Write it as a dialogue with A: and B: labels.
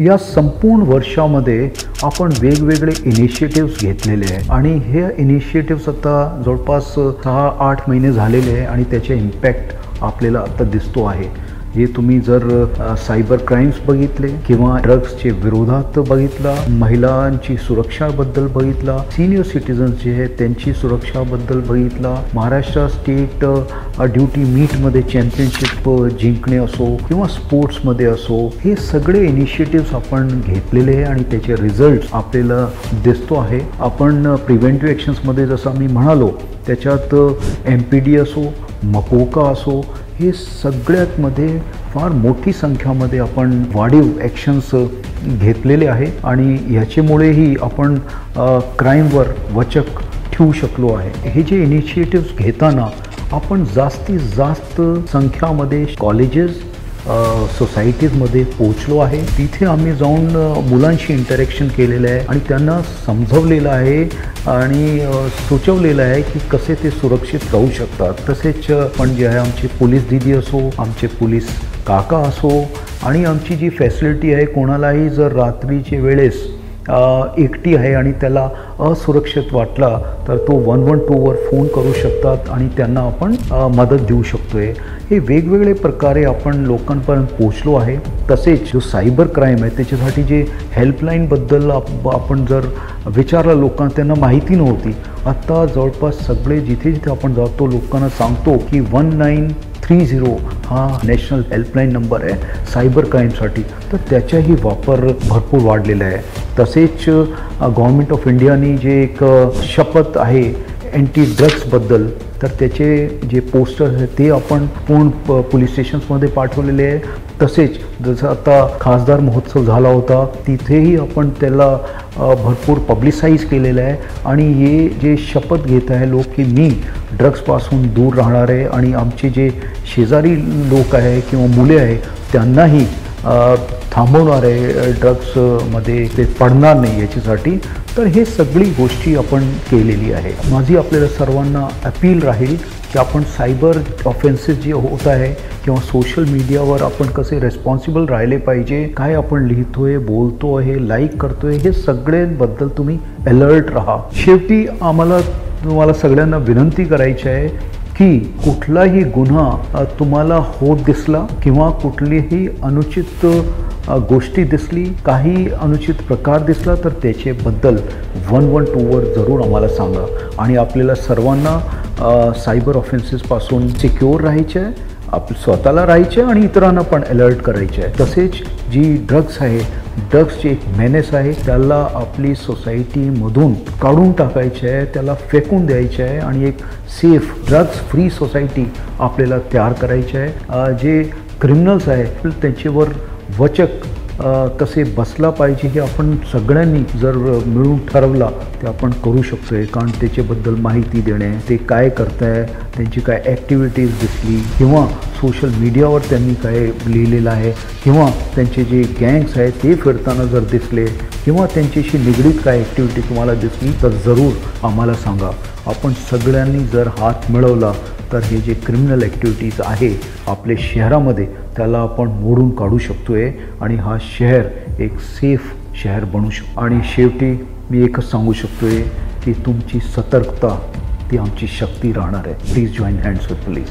A: या संपूर्ण वर्षामध्ये आपण वेगवेगळे इनिशिएटिव्स घेतलेले आहे आणि हे इनिशिएटिव्स आता जवळपास 6-8 महिने झालेले आहे आणि त्याचे इम्पॅक्ट आपल्याला आता दिसतो आहे। हे तुम्ही जर सायबर क्राइम्स बघितले किंवा ड्रग्सचे विरोधात बघितला, महिलांची सुरक्षाबद्दल बघितला, सिनियर सिटीजन्स जे आहेत त्यांची सुरक्षाबद्दल बघितला, महाराष्ट्र स्टेट ड्युटी मीटमध्ये चॅम्पियनशिप जिंकणे असो किंवा स्पोर्ट्समध्ये असो, हे सगळे इनिशिएटिव्स आपण घेतलेले आहे आणि त्याचे रिझल्ट्स आपल्याला दिसतो आहे। आपण प्रिव्हेंटिव्ह ॲक्शन्समध्ये जसं आम्ही म्हणालो त्याच्यात MPD असो, मकोका असो, हे सगळ्यात मध्ये फार मोठी संख्यामध्ये आपण वाढीव ॲक्शन्स घेतलेले आहे आणि ह्याच्यामुळेही आपण क्राईमवर वचक ठेवू शकलो आहे। हे जे इनिशिएटिव्स घेताना आपण जास्तीत जास्त संख्यामध्ये कॉलेजेस सोसायटीजमध्ये पोहोचलो आहे। तिथे आम्ही जाऊन मुलांशी इंटरॅक्शन केलेलं आहे आणि त्यांना समजवलेलं आहे आणि सुचवलेलं आहे की कसे ते सुरक्षित राहू शकतात। तसेच पण जे आहे आमचे पोलीस दीदी असो, आमचे पोलीस काका असो आणि आमची जी फॅसिलिटी आहे, कोणालाही जर रात्रीच्या वेळेस एकटी आहे आणि त्याला असुरक्षित वाटला तर तो 112वर फोन करू शकतात आणि त्यांना आपण मदत देऊ शकतोय। हे वेगवेगळे प्रकारे आपण लोकांपर्यंत पोहोचलो आहे। तसेच जो सायबर क्राईम आहे त्याच्यासाठी जे हेल्पलाईनबद्दल आपण जर विचारलं लोकांना, त्यांना माहिती नव्हती। आता जवळपास सगळे जिथे जिथे आपण जातो लोकांना सांगतो की 1930 हा नॅशनल हेल्पलाईन नंबर आहे सायबर क्राईमसाठी, तर त्याचाही वापर भरपूर वाढलेला आहे। तसेच गव्हर्नमेंट ऑफ इंडियाने जे एक शपथ आहे अँटी ड्रग्सबद्दल, तर त्याचे जे पोस्टर आहेत ते आपण पूर्ण पोलीस स्टेशन्समध्ये पाठवलेले आहे। तसेच जसं आता खासदार महोत्सव झाला होता तिथेही आपण त्याला भरपूर पब्लिसाइज केलेलं आहे आणि हे जे शपथ घेत आहे लोक की मी ड्रग्सपासून दूर राहणार आहे आणि आमचे जे शेजारी लोक आहे किंवा मुले आहे त्यांनाही थांबवणार आहे, ड्रग्समध्ये ते पडणार नाही याच्यासाठी। तर हे सगळी गोष्टी आपण केलेली आहे। माझी आपल्याला सर्वांना अपील राहील की आपण सायबर ऑफेन्सेस जे होत आहे किंवा सोशल मीडियावर आपण कसे रेस्पॉन्सिबल राहिले पाहिजे, काय आपण लिहितोय, बोलतोय, लाईक करतोय, हे सगळ्यांबद्दल तुम्ही अलर्ट राहा। शेवटी आम्हाला तुम्हाला सगळ्यांना विनंती करायची आहे की कुठलाही गुन्हा तुम्हाला होत दिसला किंवा कुठलीही अनुचित गोष्टी दिसली, काही अनुचित प्रकार दिसला तर त्याच्याबद्दल 112वर जरूर आम्हाला सांगा आणि आपल्याला सर्वांना सायबर ऑफेन्सेसपासून सिक्युअर राहायचे आहे, स्वतःला राहायचे आणि इतरांना पण अलर्ट करायचे आहे। तसेच जी ड्रग्स आहे, ड्रग्सची एक मेनेस आहे, त्याला आपली सोसायटीमधून काढून टाकायचे आहे, त्याला फेकून द्यायचे आहे आणि एक सेफ ड्रग्स फ्री सोसायटी आपल्याला तयार करायची आहे। जे क्रिमिनल्स आहे त्यांच्यावर वचक कसे बसला पाहिजे हे आपण सगळ्यांनी जर मिळून ठरवला ते आपण करू शकतोय। कारण त्याच्याबद्दल माहिती देणे, ते काय करताय, त्यांची काय ॲक्टिव्हिटीज दिसली किंवा सोशल मीडियावर त्यांनी काय लिहिलेलं आहे किंवा त्यांचे जे गँग्स आहेत ते फिरताना जर दिसले किंवा त्यांच्याशी निगडीत काय ॲक्टिव्हिटी तुम्हाला दिसली तर जरूर आम्हाला सांगा। आपण सगळ्यांनी जर हात मिळवला तर हे जे क्रिमिनल ॲक्टिव्हिटीज आहे आपल्या शहरामध्ये त्याला आपण मोडून काढू शकतोय आणि हा शहर एक सेफ शहर बनू शकतो। आणि शेवटी मी एकच सांगू शकतोय की तुमची सतर्कता ती आमची शक्ती राहणार आहे। Please join hands with police.